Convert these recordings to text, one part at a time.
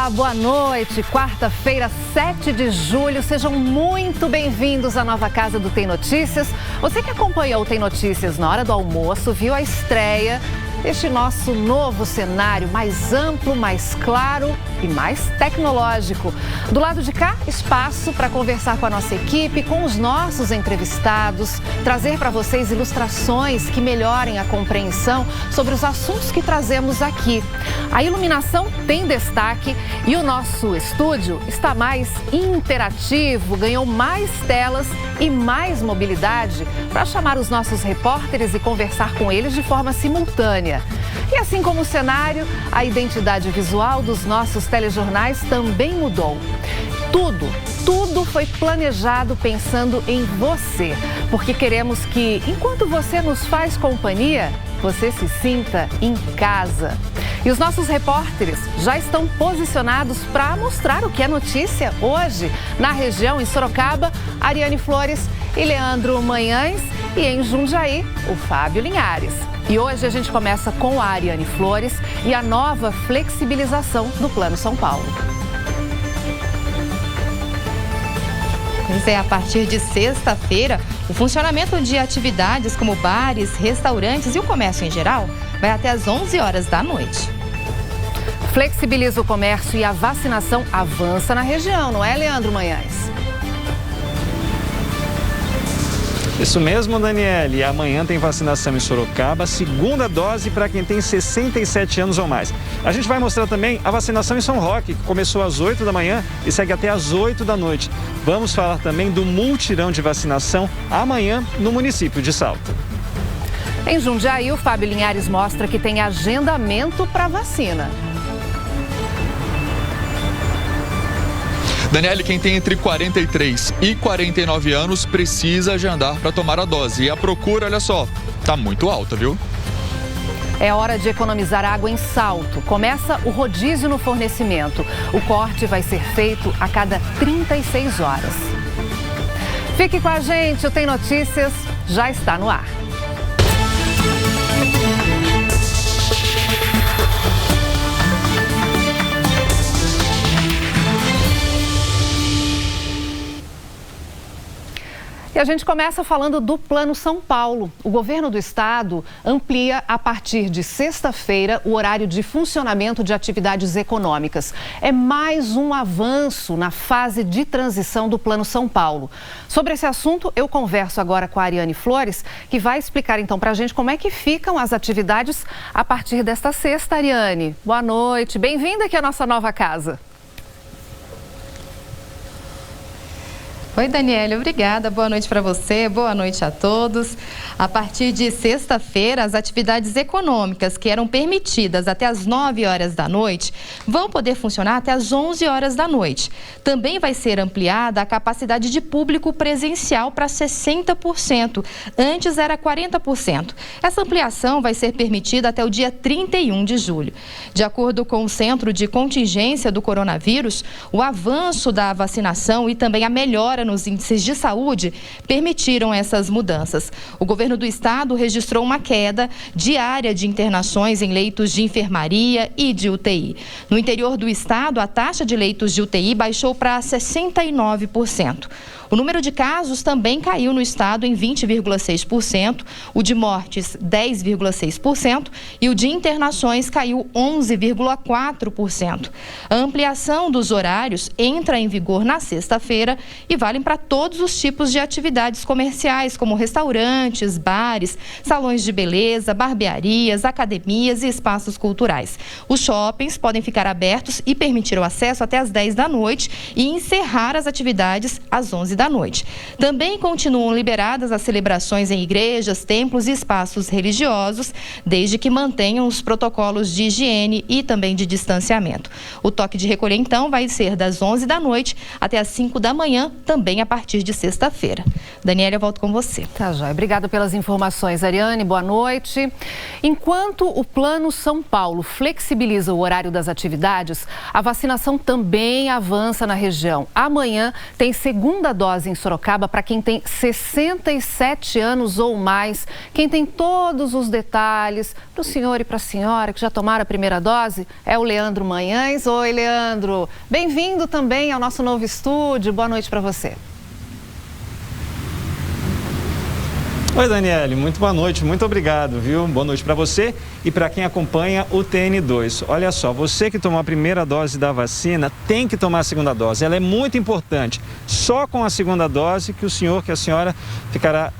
Olá, boa noite. Quarta-feira, 7 de julho. Sejam muito bem-vindos à nova casa do Tem Notícias. Você que acompanhou o Tem Notícias na hora do almoço, viu a estreia deste nosso novo cenário mais amplo, mais claro e mais tecnológico. Do lado de cá, espaço para conversar com a nossa equipe, com os nossos entrevistados, trazer para vocês ilustrações que melhorem a compreensão sobre os assuntos que trazemos aqui. A iluminação tem destaque e o nosso estúdio está mais interativo, ganhou mais telas e mais mobilidade para chamar os nossos repórteres e conversar com eles de forma simultânea. E assim como o cenário, a identidade visual dos nossos telejornais também mudou. Tudo foi planejado pensando em você, porque queremos que, enquanto você nos faz companhia, você se sinta em casa. E os nossos repórteres já estão posicionados para mostrar o que é notícia hoje. Na região, em Sorocaba, Ariane Flores e Leandro Manhães, e em Jundiaí, o Fábio Linhares. E hoje a gente começa com a Ariane Flores e a nova flexibilização do Plano São Paulo. Pois é, a partir de sexta-feira, o funcionamento de atividades como bares, restaurantes e o comércio em geral vai até às 11 horas da noite. Flexibiliza o comércio e a vacinação avança na região, não é, Leandro Manhães? Isso mesmo, Daniele. Amanhã tem vacinação em Sorocaba, segunda dose para quem tem 67 anos ou mais. A gente vai mostrar também a vacinação em São Roque, que começou às 8 da manhã e segue até às 8 da noite. Vamos falar também do multirão de vacinação amanhã no município de Salto. Em Jundiaí, o Fábio Linhares mostra que tem agendamento para vacina. Daniele, quem tem entre 43 e 49 anos precisa agendar para tomar a dose. E a procura, olha só, tá muito alta, viu? É hora de economizar água em Salto. Começa o rodízio no fornecimento. O corte vai ser feito a cada 36 horas. Fique com a gente, o Tem Notícias já está no ar. E a gente começa falando do Plano São Paulo. O governo do estado amplia a partir de sexta-feira o horário de funcionamento de atividades econômicas. É mais um avanço na fase de transição do Plano São Paulo. Sobre esse assunto, eu converso agora com a Ariane Flores, que vai explicar então para a gente como é que ficam as atividades a partir desta sexta. Ariane, boa noite. Bem-vinda aqui à nossa nova casa. Oi, Daniele, obrigada. Boa noite para você, boa noite a todos. A partir de sexta-feira, as atividades econômicas que eram permitidas até às 9 horas da noite vão poder funcionar até às 11 horas da noite. Também vai ser ampliada a capacidade de público presencial para 60%. Antes era 40%. Essa ampliação vai ser permitida até o dia 31 de julho. De acordo com o Centro de Contingência do Coronavírus, o avanço da vacinação e também a melhora nos índices de saúde permitiram essas mudanças. O governo do estado registrou uma queda diária de internações em leitos de enfermaria e de UTI. No interior do estado, a taxa de leitos de UTI baixou para 69%. O número de casos também caiu no estado em 20,6%, o de mortes 10,6% e o de internações caiu 11,4%. A ampliação dos horários entra em vigor na sexta-feira e valem para todos os tipos de atividades comerciais, como restaurantes, bares, salões de beleza, barbearias, academias e espaços culturais. Os shoppings podem ficar abertos e permitir o acesso até às 10 da noite e encerrar as atividades às 11 da noite. Também continuam liberadas as celebrações em igrejas, templos e espaços religiosos, desde que mantenham os protocolos de higiene e também de distanciamento. O toque de recolher, então, vai ser das 11 da noite até às 5 da manhã, também também a partir de sexta-feira. Daniela, eu volto com você. Tá, joia. Obrigada pelas informações, Ariane. Boa noite. Enquanto o Plano São Paulo flexibiliza o horário das atividades, a vacinação também avança na região. Amanhã tem segunda dose em Sorocaba para quem tem 67 anos ou mais. Quem tem todos os detalhes para o senhor e para a senhora que já tomaram a primeira dose é o Leandro Manhães. Oi, Leandro. Bem-vindo também ao nosso novo estúdio. Boa noite para você. Oi, Daniele, muito boa noite, muito obrigado, viu? Boa noite para você e para quem acompanha o TN2. Olha só, você que tomou a primeira dose da vacina tem que tomar a segunda dose, ela é muito importante. Só com a segunda dose que o senhor, que a senhora ficará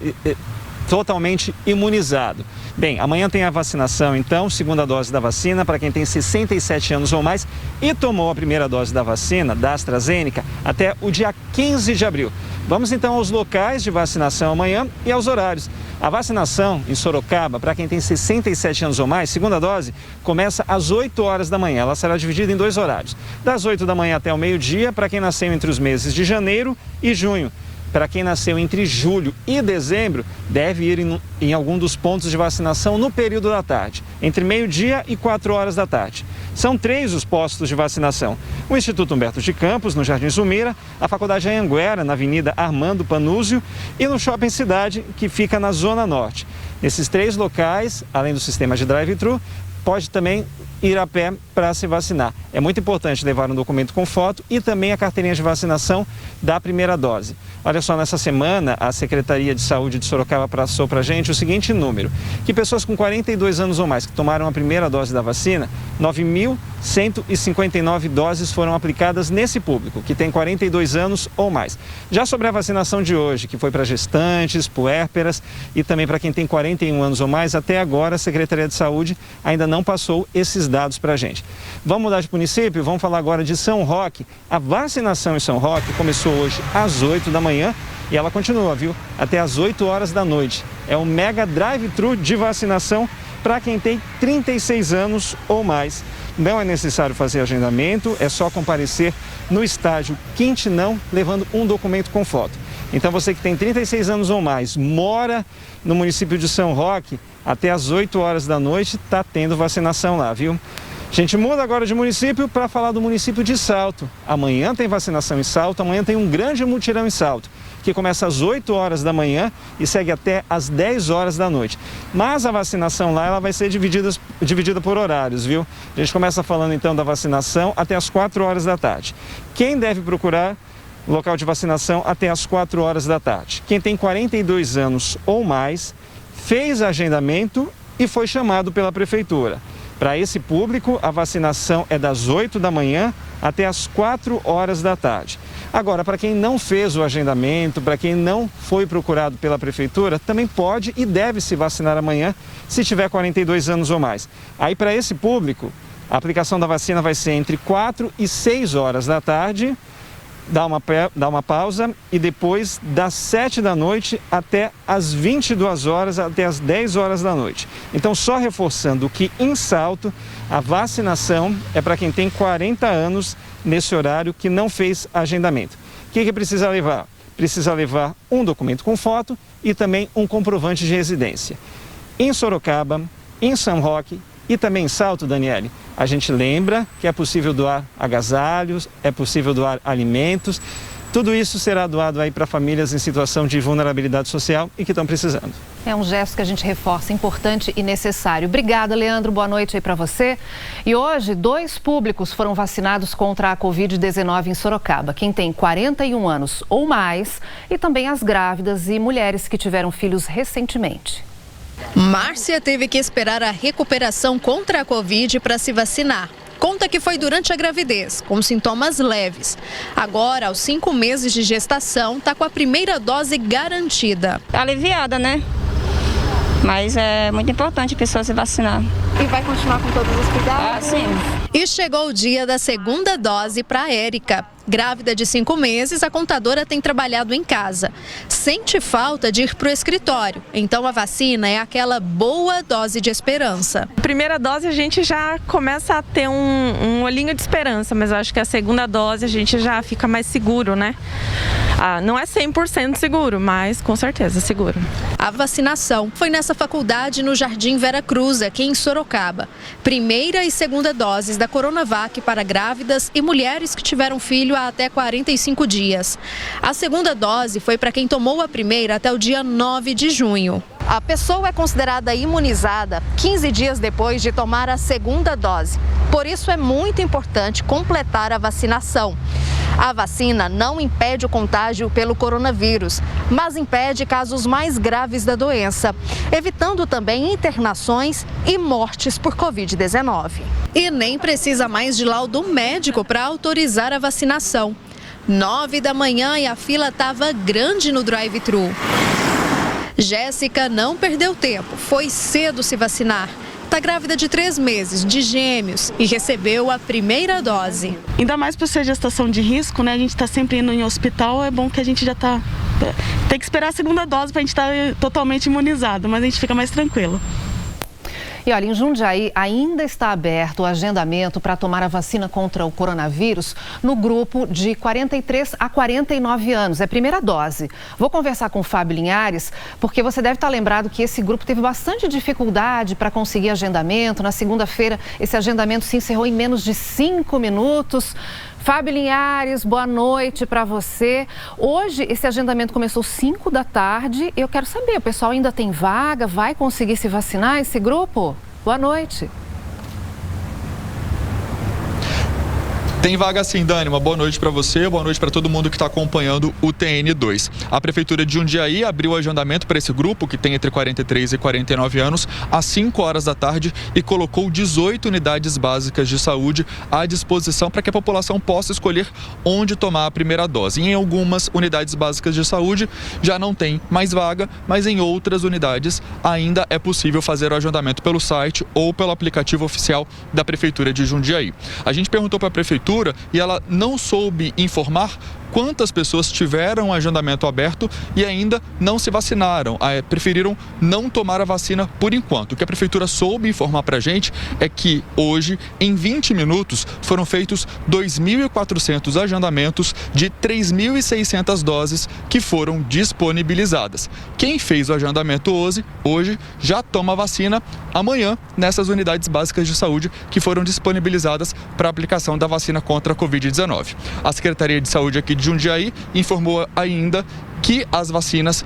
totalmente imunizado. Bem, amanhã tem a vacinação, então, segunda dose da vacina para quem tem 67 anos ou mais e tomou a primeira dose da vacina, da AstraZeneca, até o dia 15 de abril. Vamos então aos locais de vacinação amanhã e aos horários. A vacinação em Sorocaba, para quem tem 67 anos ou mais, segunda dose, começa às 8 horas da manhã. Ela será dividida em 2 horários. Das 8 da manhã até o meio-dia, para quem nasceu entre os meses de janeiro e junho. Para quem nasceu entre julho e dezembro, deve ir em algum dos pontos de vacinação no período da tarde, entre meio-dia e 4 horas da tarde. São 3 os postos de vacinação. O Instituto Humberto de Campos, no Jardim Zumira, a Faculdade Anhanguera, na Avenida Armando Panúzio e no Shopping Cidade, que fica na Zona Norte. Nesses 3 locais, além do sistema de drive-thru, pode também ir a pé para se vacinar. É muito importante levar um documento com foto e também a carteirinha de vacinação da primeira dose. Olha só, nessa semana a Secretaria de Saúde de Sorocaba passou para a gente o seguinte número, que pessoas com 42 anos ou mais que tomaram a primeira dose da vacina, 9.159 doses foram aplicadas nesse público, que tem 42 anos ou mais. Já sobre a vacinação de hoje, que foi para gestantes, puérperas e também para quem tem 41 anos ou mais, até agora a Secretaria de Saúde ainda não passou esses dados para a gente. Vamos mudar de município? Vamos falar agora de São Roque. A vacinação em São Roque começou hoje às 8 da manhã e ela continua, viu? Até às 8 horas da noite. É um mega drive-thru de vacinação para quem tem 36 anos ou mais. Não é necessário fazer agendamento, é só comparecer no estádio Quintinão levando um documento com foto. Então você que tem 36 anos ou mais, mora no município de São Roque, até às 8 horas da noite está tendo vacinação lá, viu? A gente muda agora de município para falar do município de Salto. Amanhã tem vacinação em Salto, amanhã tem um grande mutirão em Salto, que começa às 8 horas da manhã e segue até às 10 horas da noite. Mas a vacinação lá ela vai ser dividida por horários, viu? A gente começa falando então da vacinação até às 4 horas da tarde. Quem deve procurar local de vacinação até às 4 horas da tarde? Quem tem 42 anos ou mais, fez agendamento e foi chamado pela prefeitura. Para esse público, a vacinação é das 8 da manhã até às 4 horas da tarde. Agora, para quem não fez o agendamento, para quem não foi procurado pela prefeitura, também pode e deve se vacinar amanhã se tiver 42 anos ou mais. Aí, para esse público, a aplicação da vacina vai ser entre 4 e 6 horas da tarde, dá uma pausa e depois das 7 da noite até as 22 horas, até as 10 horas da noite. Então, só reforçando que em Salto, a vacinação é para quem tem 40 anos nesse horário que não fez agendamento. O que precisa levar? Precisa levar um documento com foto e também um comprovante de residência. Em Sorocaba, em São Roque e também em Salto, Daniele, a gente lembra que é possível doar agasalhos, é possível doar alimentos. Tudo isso será doado aí para famílias em situação de vulnerabilidade social e que estão precisando. É um gesto que a gente reforça, importante e necessário. Obrigada, Leandro. Boa noite aí para você. E hoje, 2 públicos foram vacinados contra a Covid-19 em Sorocaba. Quem tem 41 anos ou mais e também as grávidas e mulheres que tiveram filhos recentemente. Márcia teve que esperar a recuperação contra a Covid para se vacinar. Conta que foi durante a gravidez, com sintomas leves. Agora, aos 5 meses de gestação, está com a primeira dose garantida. Aliviada, né? Mas é muito importante a pessoa se vacinar. E vai continuar com todos os cuidados? Sim. E chegou o dia da segunda dose para a Érica. Grávida de 5 meses, a contadora tem trabalhado em casa. Sente falta de ir para o escritório, então a vacina é aquela boa dose de esperança. Primeira dose a gente já começa a ter um olhinho de esperança, mas eu acho que a segunda dose a gente já fica mais seguro, né? Não é 100% seguro, mas com certeza seguro. A vacinação foi nessa faculdade no Jardim Vera Cruz, aqui em Sorocaba. Primeira e segunda doses da Coronavac para grávidas e mulheres que tiveram filho há até 45 dias. A segunda dose foi para quem tomou a primeira até o dia 9 de junho. A pessoa é considerada imunizada 15 dias depois de tomar a segunda dose. Por isso é muito importante completar a vacinação. A vacina não impede o contágio pelo coronavírus, mas impede casos mais graves da doença, evitando também internações e mortes por Covid-19. E nem precisa mais de laudo médico para autorizar a vacinação. 9 da manhã e a fila estava grande no drive-thru. Jéssica não perdeu tempo, foi cedo se vacinar. Está grávida de 3 meses, de gêmeos, e recebeu a primeira dose. Ainda mais por ser gestação de risco, né? A gente está sempre indo em hospital, é bom que a gente já tem que esperar a segunda dose para a gente estar totalmente imunizado, mas a gente fica mais tranquilo. E olha, em Jundiaí ainda está aberto o agendamento para tomar a vacina contra o coronavírus no grupo de 43 a 49 anos. É a primeira dose. Vou conversar com o Fábio Linhares, porque você deve estar lembrado que esse grupo teve bastante dificuldade para conseguir agendamento. Na segunda-feira, esse agendamento se encerrou em menos de 5 minutos. Fábio Linhares, boa noite para você. Hoje esse agendamento começou às 5 da tarde. Eu quero saber, o pessoal ainda tem vaga? Vai conseguir se vacinar esse grupo? Boa noite. Tem vaga sim, Dani. Uma boa noite para você, boa noite para todo mundo que está acompanhando o TN2. A Prefeitura de Jundiaí abriu o agendamento para esse grupo, que tem entre 43 e 49 anos, às 5 horas da tarde e colocou 18 unidades básicas de saúde à disposição para que a população possa escolher onde tomar a primeira dose. Em algumas unidades básicas de saúde já não tem mais vaga, mas em outras unidades ainda é possível fazer o agendamento pelo site ou pelo aplicativo oficial da Prefeitura de Jundiaí. A gente perguntou para a Prefeitura e ela não soube informar quantas pessoas tiveram o agendamento aberto e ainda não se vacinaram, preferiram não tomar a vacina por enquanto. O que a Prefeitura soube informar para a gente é que hoje, em 20 minutos, foram feitos 2.400 agendamentos de 3.600 doses que foram disponibilizadas. Quem fez o agendamento hoje já toma a vacina amanhã nessas unidades básicas de saúde que foram disponibilizadas para a aplicação da vacina contra a Covid-19. A Secretaria de Saúde aqui de Jundiaí informou ainda que as vacinas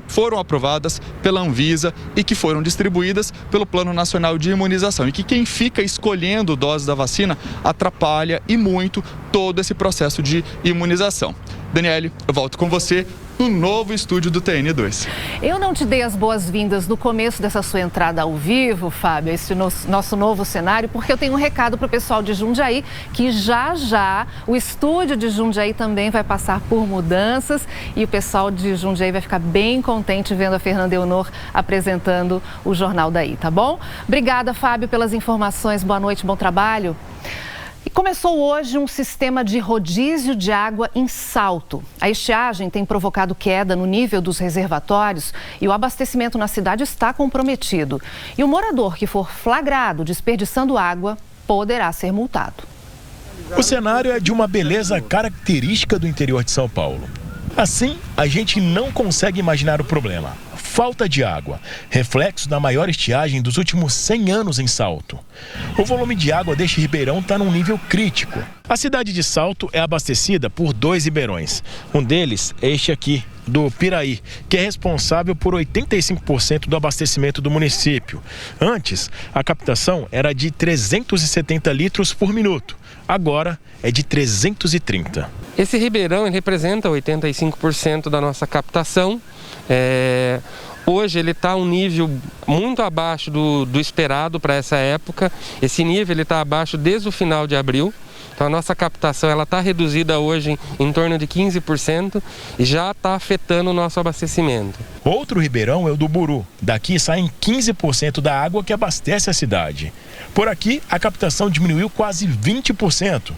foram aprovadas pela Anvisa e que foram distribuídas pelo Plano Nacional de Imunização e que quem fica escolhendo dose da vacina atrapalha e muito todo esse processo de imunização. Daniele, eu volto com você no novo estúdio do TN2. Eu não te dei as boas-vindas no começo dessa sua entrada ao vivo, Fábio, esse nosso novo cenário, porque eu tenho um recado para o pessoal de Jundiaí, que já o estúdio de Jundiaí também vai passar por mudanças e o pessoal de Jundiaí vai ficar bem contente vendo a Fernanda Eunor apresentando o Jornal daí, tá bom? Obrigada, Fábio, pelas informações. Boa noite, bom trabalho. E começou hoje um sistema de rodízio de água em Salto. A estiagem tem provocado queda no nível dos reservatórios e o abastecimento na cidade está comprometido. E o morador que for flagrado desperdiçando água poderá ser multado. O cenário é de uma beleza característica do interior de São Paulo. Assim, a gente não consegue imaginar o problema. Falta de água, reflexo da maior estiagem dos últimos 100 anos em Salto. O volume de água deste ribeirão está num nível crítico. A cidade de Salto é abastecida por 2 ribeirões. Um deles é este aqui, do Piraí, que é responsável por 85% do abastecimento do município. Antes, a captação era de 370 litros por minuto. Agora é de 330. Esse ribeirão ele representa 85% da nossa captação. Hoje ele está um nível muito abaixo do esperado para essa época. Esse nível está abaixo desde o final de abril. Então a nossa captação está reduzida hoje em torno de 15% e já está afetando o nosso abastecimento. Outro ribeirão é o do Buru. Daqui saem 15% da água que abastece a cidade. Por aqui, a captação diminuiu quase 20%.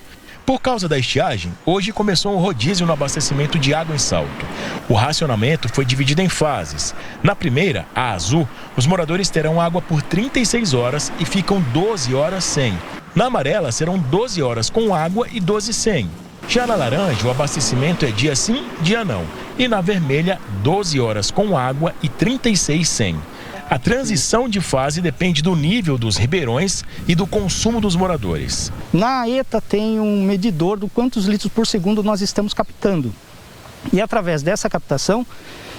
Por causa da estiagem, hoje começou um rodízio no abastecimento de água em Salto. O racionamento foi dividido em fases. Na primeira, a azul, os moradores terão água por 36 horas e ficam 12 horas sem. Na amarela, serão 12 horas com água e 12 sem. Já na laranja, o abastecimento é dia sim, dia não. E na vermelha, 12 horas com água e 36 sem. A transição de fase depende do nível dos ribeirões e do consumo dos moradores. Na ETA tem um medidor do quantos litros por segundo nós estamos captando. E através dessa captação,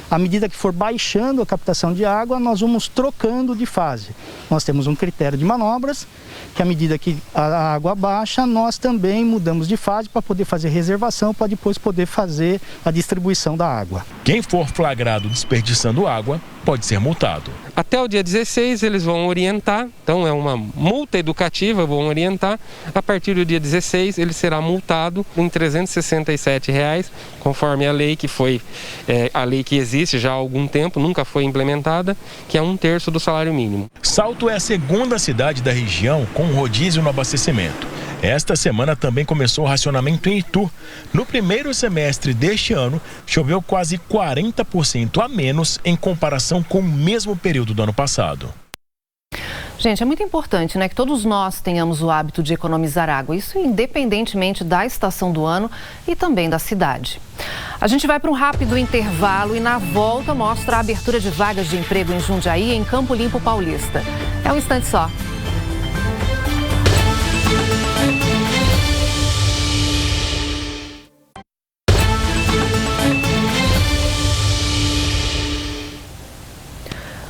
à medida que for baixando a captação de água, nós vamos trocando de fase. Nós temos um critério de manobras, que à medida que a água baixa, nós também mudamos de fase para poder fazer reservação, para depois poder fazer a distribuição da água. Quem for flagrado desperdiçando água pode ser multado. Até o dia 16 eles vão orientar, então é uma multa educativa, vão orientar. A partir do dia 16 ele será multado em R$ 367, conforme a lei que foi, a lei que existe já há algum tempo, nunca foi implementada, que é 1/3 do salário mínimo. Salto é a segunda cidade da região com rodízio no abastecimento. Esta semana também começou o racionamento em Itu. No primeiro semestre deste ano, choveu quase 40% a menos em comparação com o mesmo período do ano passado. Gente, é muito importante, né, que todos nós tenhamos o hábito de economizar água, isso independentemente da estação do ano e também da cidade. A gente vai para um rápido intervalo e na volta mostra a abertura de vagas de emprego em Jundiaí, em Campo Limpo Paulista. É um instante só.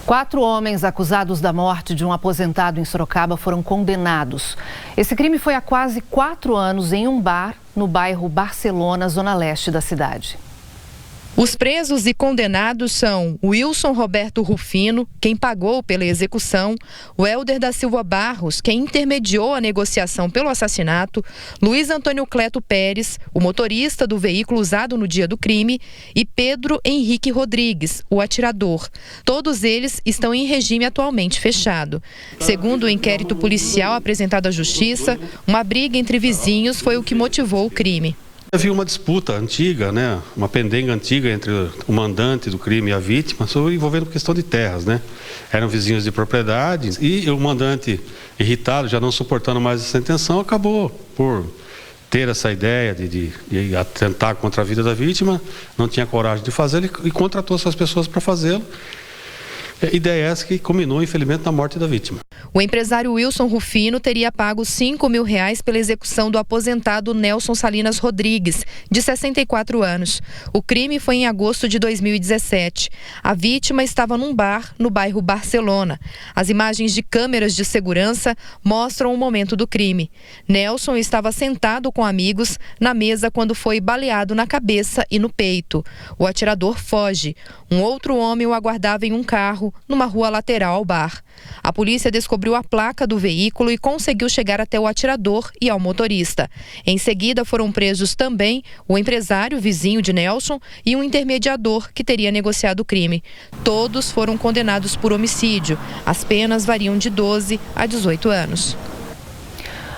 Quatro homens acusados da morte de um aposentado em Sorocaba foram condenados. Esse crime foi há quase 4 anos em um bar no bairro Barcelona, zona leste da cidade. Os presos e condenados são Wilson Roberto Rufino, quem pagou pela execução, o Helder da Silva Barros, quem intermediou a negociação pelo assassinato, Luiz Antônio Cleto Pérez, o motorista do veículo usado no dia do crime, e Pedro Henrique Rodrigues, o atirador. Todos eles estão em regime atualmente fechado. Segundo o inquérito policial apresentado à Justiça, uma briga entre vizinhos foi o que motivou o crime. Havia uma disputa antiga, né? Uma pendenga antiga entre o mandante do crime e a vítima, envolvendo questão de terras, né? Eram vizinhos de propriedades e o mandante, irritado, já não suportando mais essa intenção, acabou por ter essa ideia de atentar contra a vida da vítima, não tinha coragem de fazê-lo e contratou essas pessoas para fazê-lo. Ideia essa que culminou, infelizmente, na morte da vítima. O empresário Wilson Rufino teria pago R$5.000 pela execução do aposentado Nelson Salinas Rodrigues, de 64 anos. O crime foi em agosto de 2017. A vítima estava num bar no bairro Barcelona. As imagens de câmeras de segurança mostram o momento do crime. Nelson estava sentado com amigos na mesa quando foi baleado na cabeça e no peito. O atirador foge. Um outro homem o aguardava em um carro numa rua lateral ao bar. A polícia descobriu a placa do veículo e conseguiu chegar até o atirador e ao motorista. Em seguida foram presos também o empresário vizinho de Nelson e um intermediador que teria negociado o crime. Todos foram condenados por homicídio. As penas variam de 12 a 18 anos.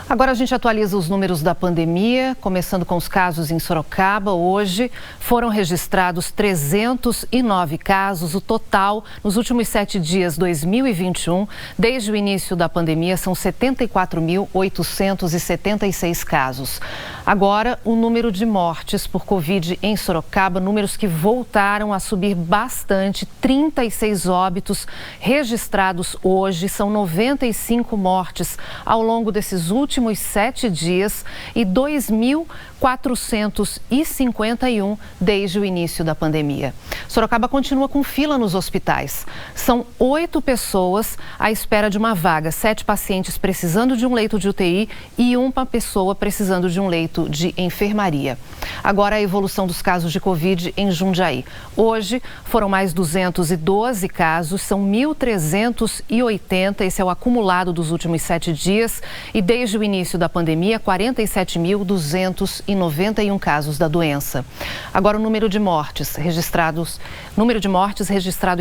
Agora a gente atualiza os números da pandemia, começando com os casos em Sorocaba. Hoje foram registrados 309 casos. O total nos últimos 7 dias, 2021, desde o início da pandemia, são 74.876 casos. Agora, o número de mortes por Covid em Sorocaba, números que voltaram a subir bastante, 36 óbitos registrados hoje, são 95 mortes ao longo desses últimos 7 dias e 2.451 desde o início da pandemia. Sorocaba continua com fila nos hospitais. São 8 pessoas à espera de uma vaga, 7 pacientes precisando de um leito de UTI e uma pessoa precisando de um leito de enfermaria. Agora a evolução dos casos de Covid em Jundiaí. Hoje foram mais 212 casos, são 1.380, esse é o acumulado dos últimos 7 dias e desde o início da pandemia, 47.291 casos da doença. Agora, o número de mortes registrado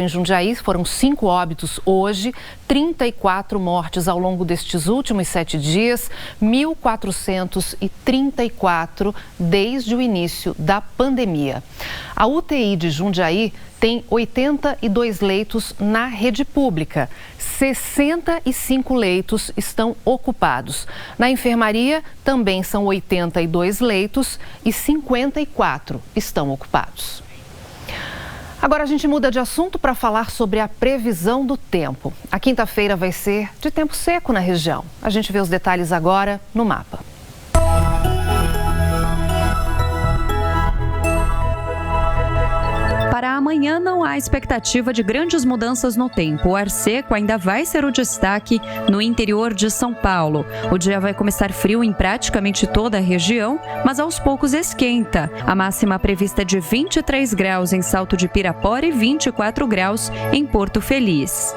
em Jundiaí foram 5 óbitos hoje, 34 mortes ao longo destes últimos 7 dias, 1.434 desde o início da pandemia. A UTI de Jundiaí tem 82 leitos na rede pública. 65 leitos estão ocupados. Na enfermaria também são 82 leitos e 54 estão ocupados. Agora a gente muda de assunto para falar sobre a previsão do tempo. A quinta-feira vai ser de tempo seco na região. A gente vê os detalhes agora no mapa. Para amanhã não há expectativa de grandes mudanças no tempo. O ar seco ainda vai ser o destaque no interior de São Paulo. O dia vai começar frio em praticamente toda a região, mas aos poucos esquenta. A máxima prevista é de 23 graus em Salto de Pirapora e 24 graus em Porto Feliz.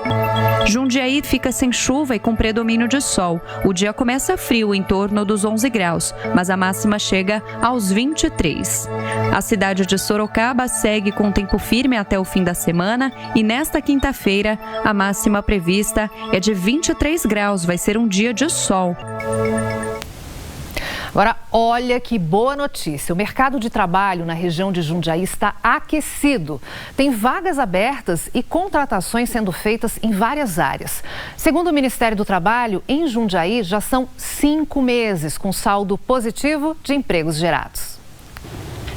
Jundiaí fica sem chuva e com predomínio de sol. O dia começa frio em torno dos 11 graus, mas a máxima chega aos 23. A cidade de Sorocaba segue com tempo firme até o fim da semana e nesta quinta-feira a máxima prevista é de 23 graus, vai ser um dia de sol. Agora, olha que boa notícia. O mercado de trabalho na região de Jundiaí está aquecido. Tem vagas abertas e contratações sendo feitas em várias áreas. Segundo o Ministério do Trabalho, em Jundiaí já são 5 meses com saldo positivo de empregos gerados.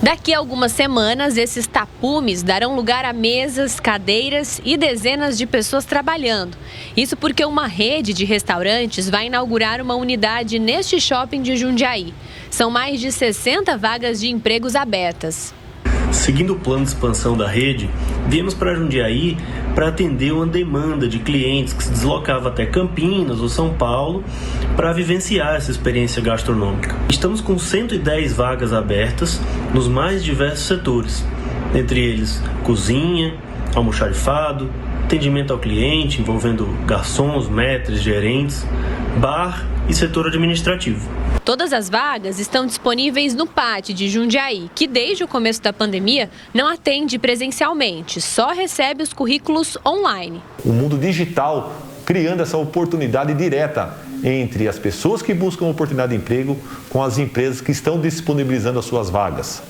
Daqui a algumas semanas, esses tapumes darão lugar a mesas, cadeiras e dezenas de pessoas trabalhando. Isso porque uma rede de restaurantes vai inaugurar uma unidade neste shopping de Jundiaí. São mais de 60 vagas de empregos abertas. Seguindo o plano de expansão da rede, viemos para Jundiaí para atender uma demanda de clientes que se deslocavam até Campinas ou São Paulo para vivenciar essa experiência gastronômica. Estamos com 110 vagas abertas nos mais diversos setores, entre eles cozinha, almoxarifado, atendimento ao cliente envolvendo garçons, maîtres, gerentes, bar e setor administrativo. Todas as vagas estão disponíveis no PAT de Jundiaí, que desde o começo da pandemia não atende presencialmente, só recebe os currículos online. O mundo digital criando essa oportunidade direta entre as pessoas que buscam oportunidade de emprego com as empresas que estão disponibilizando as suas vagas.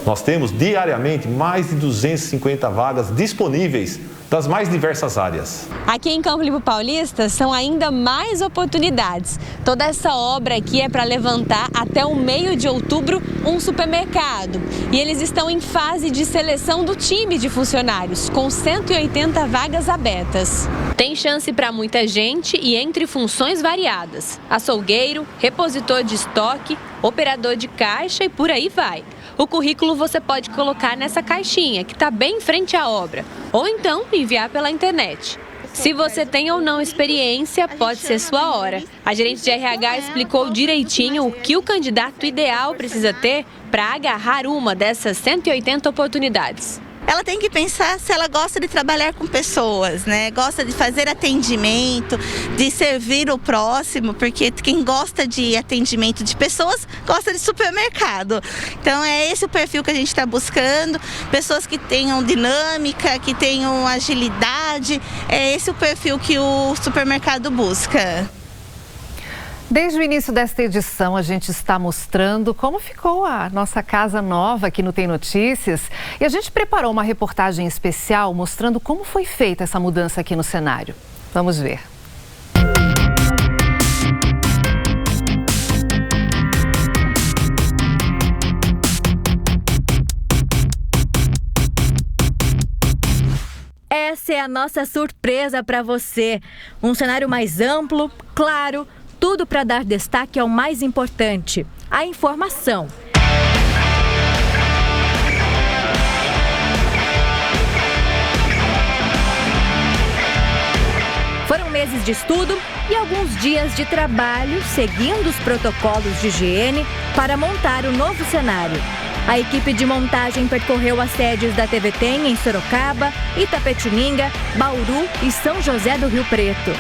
Nós temos diariamente mais de 250 vagas disponíveis das mais diversas áreas. Aqui em Campo Limpo Paulista são ainda mais oportunidades. Toda essa obra aqui é para levantar até o meio de outubro um supermercado. E eles estão em fase de seleção do time de funcionários, com 180 vagas abertas. Tem chance para muita gente e entre funções variadas. Açougueiro, repositor de estoque, operador de caixa e por aí vai. O currículo você pode colocar nessa caixinha que está bem em frente à obra, ou então enviar pela internet. Se você tem ou não experiência, pode ser sua hora. A gerente de RH explicou direitinho o que o candidato ideal precisa ter para agarrar uma dessas 180 oportunidades. Ela tem que pensar se ela gosta de trabalhar com pessoas, né? Gosta de fazer atendimento, de servir o próximo, porque quem gosta de atendimento de pessoas gosta de supermercado. Então é esse o perfil que a gente está buscando, pessoas que tenham dinâmica, que tenham agilidade, é esse o perfil que o supermercado busca. Desde o início desta edição, a gente está mostrando como ficou a nossa casa nova aqui no Tem Notícias. E a gente preparou uma reportagem especial mostrando como foi feita essa mudança aqui no cenário. Vamos ver. Essa é a nossa surpresa para você. Um cenário mais amplo, claro, tudo para dar destaque ao mais importante, a informação. Foram meses de estudo e alguns dias de trabalho seguindo os protocolos de higiene para montar o novo cenário. A equipe de montagem percorreu as sedes da TV Tem em Sorocaba, Itapetininga, Bauru e São José do Rio Preto.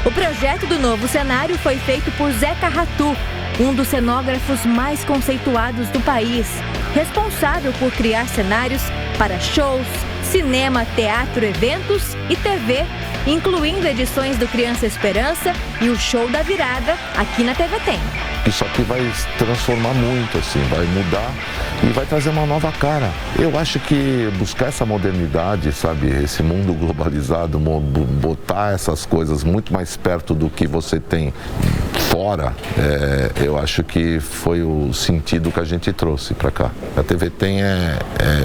O projeto do novo cenário foi feito por Zeca Ratu, um dos cenógrafos mais conceituados do país, responsável por criar cenários para shows, cinema, teatro, eventos e TV, incluindo edições do Criança Esperança e o Show da Virada aqui na TV Tem. Isso aqui vai se transformar muito, assim, vai mudar e vai trazer uma nova cara. Eu acho que buscar essa modernidade, sabe, esse mundo globalizado, botar essas coisas muito mais perto do que você tem fora, eu acho que foi o sentido que a gente trouxe para cá. A TV Tem,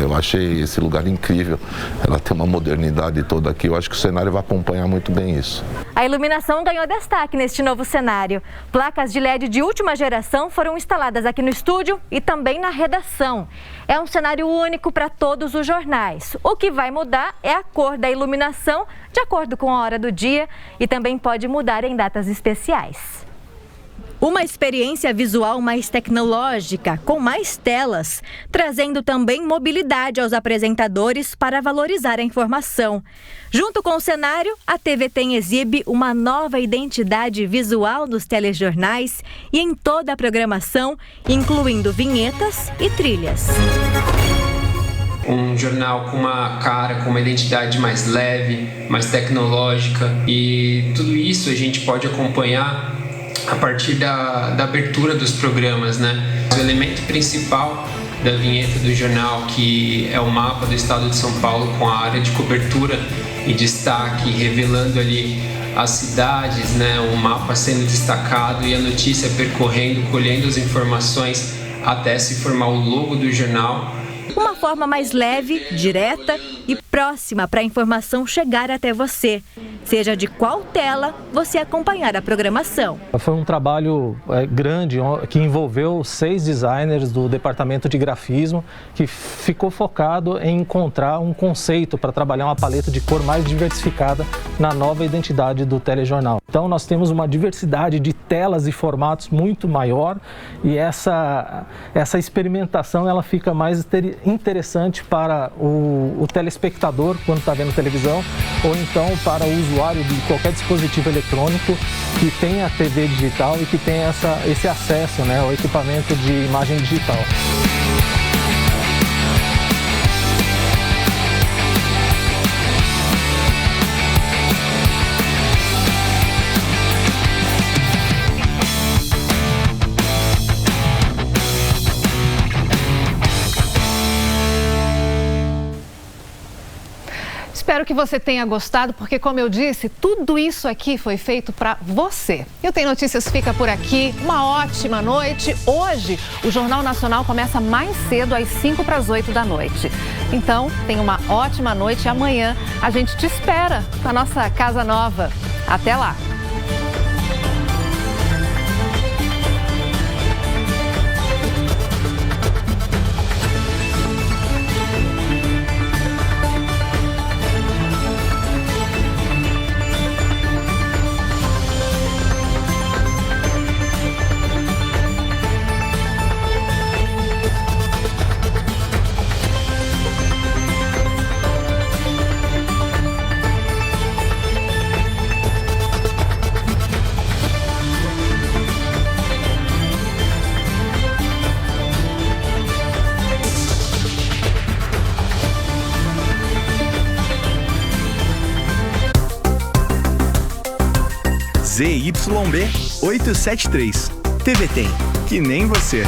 eu achei esse lugar incrível, ela tem uma modernidade toda aqui, eu acho que o cenário vai acompanhar muito bem isso. A iluminação ganhou destaque neste novo cenário. Placas de LED de última geração foram instaladas aqui no estúdio e também na redação. É um cenário único para todos os jornais. O que vai mudar é a cor da iluminação, de acordo com a hora do dia, e também pode mudar em datas especiais. Uma experiência visual mais tecnológica, com mais telas, trazendo também mobilidade aos apresentadores para valorizar a informação. Junto com o cenário, a TV Tem exibe uma nova identidade visual nos telejornais e em toda a programação, incluindo vinhetas e trilhas. Um jornal com uma cara, com uma identidade mais leve, mais tecnológica, e tudo isso a gente pode acompanhar a partir da abertura dos programas, né? O elemento principal da vinheta do jornal, que é o mapa do estado de São Paulo com a área de cobertura e destaque, revelando ali as cidades, né? O mapa sendo destacado e a notícia percorrendo, colhendo as informações até se formar o logo do jornal. Uma forma mais leve, direta e próxima para a informação chegar até você. Seja de qual tela você acompanhar a programação. Foi um trabalho grande que envolveu 6 designers do departamento de grafismo, que ficou focado em encontrar um conceito para trabalhar uma paleta de cor mais diversificada na nova identidade do telejornal. Então nós temos uma diversidade de telas e formatos muito maior, e essa experimentação ela fica mais interessante para o telespectador quando está vendo televisão, ou então para o usuário de qualquer dispositivo eletrônico que tenha TV digital e que tenha esse acesso, né, ao equipamento de imagem digital. Espero que você tenha gostado, porque, como eu disse, tudo isso aqui foi feito para você. E o Tem Notícias fica por aqui. Uma ótima noite. Hoje, o Jornal Nacional começa mais cedo, às 7:55 da noite. Então, tenha uma ótima noite e amanhã a gente te espera na nossa casa nova. Até lá! ZYB 873. TV Tem, que nem você.